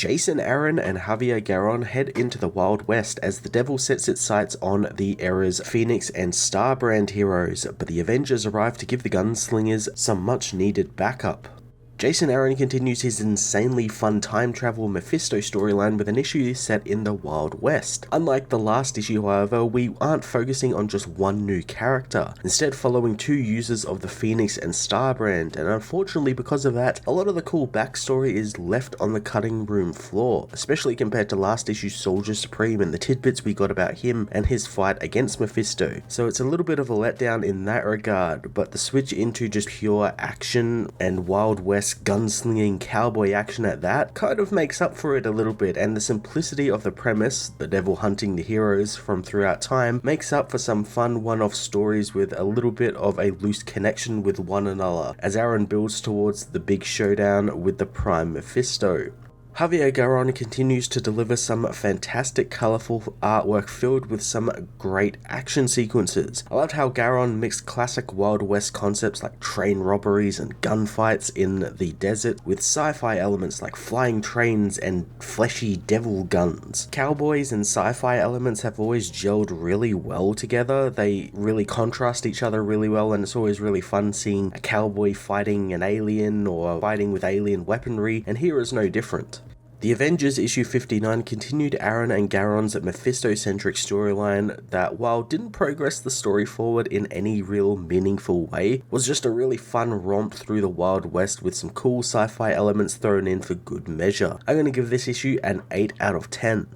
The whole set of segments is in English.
Jason Aaron and Javier Garron head into the Wild West as the Devil sets its sights on the era's Phoenix and Starbrand heroes, but the Avengers arrive to give the gunslingers some much needed backup. Jason Aaron continues his insanely fun time travel Mephisto storyline with an issue set in the Wild West. Unlike the last issue, however, we aren't focusing on just one new character, instead following two users of the Phoenix and Starbrand, and unfortunately because of that, a lot of the cool backstory is left on the cutting room floor, especially compared to last issue's Soldier Supreme and the tidbits we got about him and his fight against Mephisto. So it's a little bit of a letdown in that regard, but the switch into just pure action and Wild West gunslinging cowboy action at that kind of makes up for it a little bit, and the simplicity of the premise, the devil hunting the heroes from throughout time, makes up for some fun one-off stories with a little bit of a loose connection with one another as Aaron builds towards the big showdown with the Prime Mephisto. Javier Garron continues to deliver some fantastic colourful artwork filled with some great action sequences. I loved how Garron mixed classic Wild West concepts like train robberies and gunfights in the desert with sci-fi elements like flying trains and fleshy devil guns. Cowboys and sci-fi elements have always gelled really well together. They really contrast each other really well, and it's always really fun seeing a cowboy fighting an alien or fighting with alien weaponry, and here is no different. The Avengers issue 59 continued Aaron and Garron's Mephisto-centric storyline that, while didn't progress the story forward in any real meaningful way, was just a really fun romp through the Wild West with some cool sci-fi elements thrown in for good measure. I'm going to give this issue an 8 out of 10.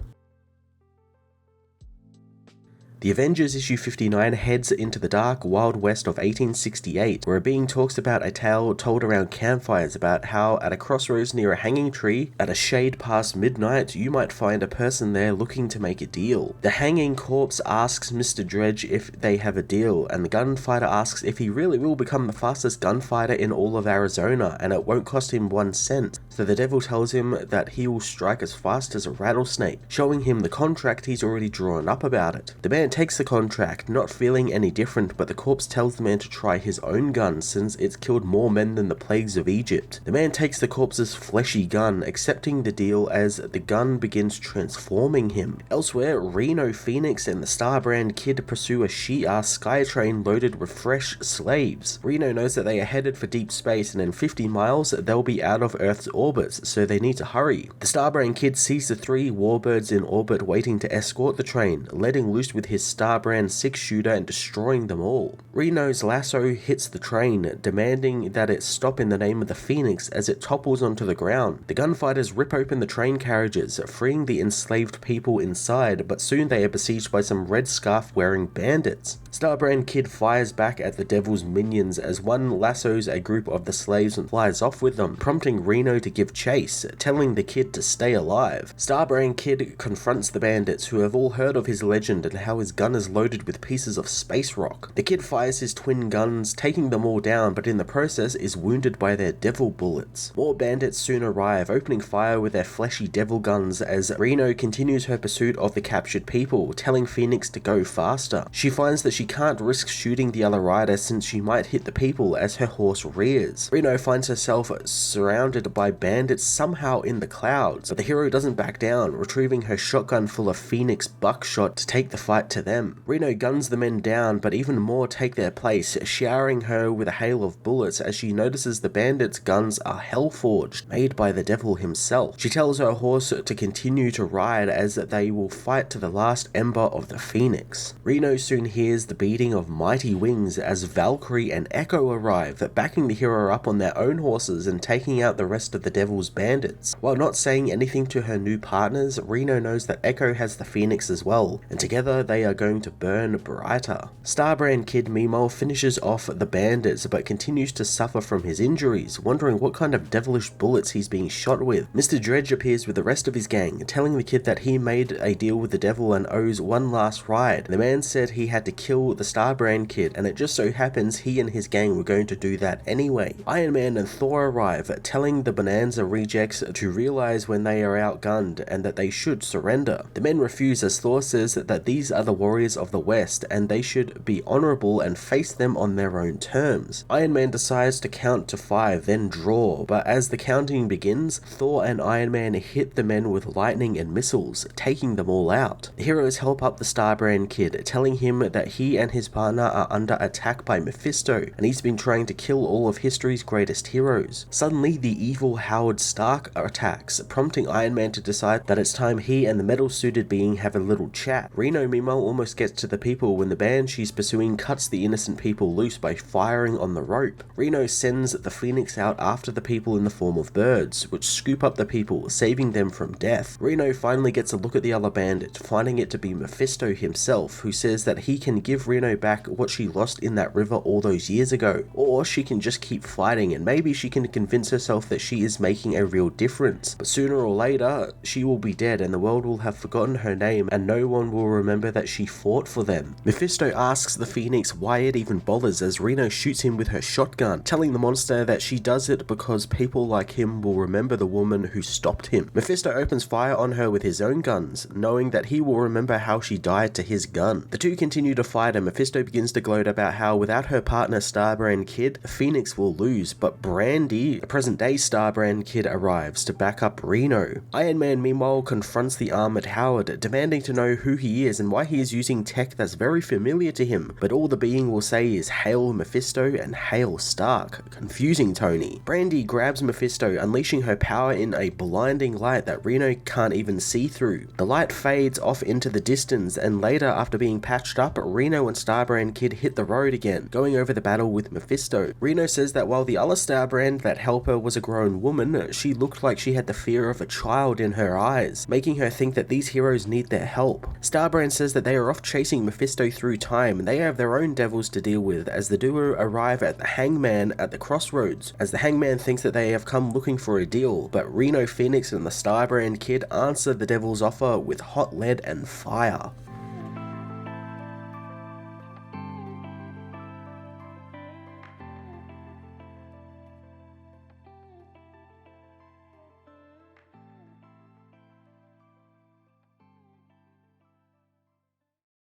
The Avengers issue 59 heads into the dark Wild West of 1868, where a being talks about a tale told around campfires about how at a crossroads near a hanging tree, at a shade past midnight, you might find a person there looking to make a deal. The hanging corpse asks Mr. Dredge if they have a deal, and the gunfighter asks if he really will become the fastest gunfighter in all of Arizona, and it won't cost him 1 cent. So the devil tells him that he will strike as fast as a rattlesnake, showing him the contract he's already drawn up about it. The man takes the contract, not feeling any different, but the corpse tells the man to try his own gun since it's killed more men than the plagues of Egypt. The man takes the corpse's fleshy gun, accepting the deal as the gun begins transforming him. Elsewhere, Reno, Phoenix, and the Starbrand kid pursue a she-ass sky train loaded with fresh slaves. Reno knows that they are headed for deep space, and in 50 miles they'll be out of Earth's orbits, so they need to hurry. The Starbrand kid sees the 3 warbirds in orbit waiting to escort the train, letting loose with his Starbrand 6-shooter and destroying them all. Reno's lasso hits the train, demanding that it stop in the name of the Phoenix as it topples onto the ground. The gunfighters rip open the train carriages, freeing the enslaved people inside, but soon they are besieged by some red scarf-wearing bandits. Starbrand Kid fires back at the devil's minions as one lassos a group of the slaves and flies off with them, prompting Reno to give chase, telling the kid to stay alive. Starbrand Kid confronts the bandits, who have all heard of his legend and how his gun is loaded with pieces of space rock. The kid fires his twin guns, taking them all down, but in the process is wounded by their devil bullets. More bandits soon arrive, opening fire with their fleshy devil guns as Reno continues her pursuit of the captured people, telling Phoenix to go faster. She finds that she can't risk shooting the other rider since she might hit the people as her horse rears. Reno finds herself surrounded by bandits somehow in the clouds, but the hero doesn't back down, retrieving her shotgun full of Phoenix buckshot to take the fight to them. Reno guns the men down, but even more take their place, showering her with a hail of bullets as she notices the bandits' guns are hell-forged, made by the devil himself. She tells her horse to continue to ride as they will fight to the last ember of the Phoenix. Reno soon hears the beating of mighty wings as Valkyrie and Echo arrive, backing the hero up on their own horses and taking out the rest of the devil's bandits. While not saying anything to her new partners, Reno knows that Echo has the Phoenix as well, and together they are going to burn brighter. Starbrand Kid meanwhile finishes off the bandits but continues to suffer from his injuries, wondering what kind of devilish bullets he's being shot with. Mr. Dredge appears with the rest of his gang, telling the kid that he made a deal with the devil and owes one last ride. The man said he had to kill the Starbrand Kid, and it just so happens he and his gang were going to do that anyway. Iron Man and Thor arrive, telling the Lanza rejects to realize when they are outgunned and that they should surrender. The men refuse as Thor says that these are the warriors of the West and they should be honorable and face them on their own terms. Iron Man decides to count to 5, then draw, but as the counting begins, Thor and Iron Man hit the men with lightning and missiles, taking them all out. The heroes help up the Starbrand kid, telling him that he and his partner are under attack by Mephisto, and he's been trying to kill all of history's greatest heroes. Suddenly, the evil Howard Stark attacks, prompting Iron Man to decide that it's time he and the metal-suited being have a little chat. Reno, meanwhile, almost gets to the people when the band she's pursuing cuts the innocent people loose by firing on the rope. Reno sends the Phoenix out after the people in the form of birds, which scoop up the people, saving them from death. Reno finally gets a look at the other bandit, finding it to be Mephisto himself, who says that he can give Reno back what she lost in that river all those years ago, or she can just keep fighting and maybe she can convince herself that she is making a real difference. But sooner or later, she will be dead and the world will have forgotten her name and no one will remember that she fought for them. Mephisto asks the Phoenix why it even bothers as Reno shoots him with her shotgun, telling the monster that she does it because people like him will remember the woman who stopped him. Mephisto opens fire on her with his own guns, knowing that he will remember how she died to his gun. The two continue to fight and Mephisto begins to gloat about how without her partner Starbrand Kid, Phoenix will lose, but Brandy, the present-day Starbrand Kid, arrives to back up Reno. Iron Man meanwhile confronts the armored Howard, demanding to know who he is and why he is using tech that's very familiar to him, but all the being will say is "Hail Mephisto" and "Hail Stark," confusing Tony. Brandy grabs Mephisto, unleashing her power in a blinding light that Reno can't even see through. The light fades off into the distance, and later, after being patched up, Reno and Starbrand Kid hit the road again, going over the battle with Mephisto. Reno says that while the other Starbrand that helped her was a grown woman, she looked like she had the fear of a child in her eyes, making her think that these heroes need their help. Starbrand says that they are off chasing Mephisto through time and they have their own devils to deal with as the duo arrive at the Hangman at the crossroads, as the Hangman thinks that they have come looking for a deal, but Reno, Phoenix and the Starbrand Kid answer the devil's offer with hot lead and fire.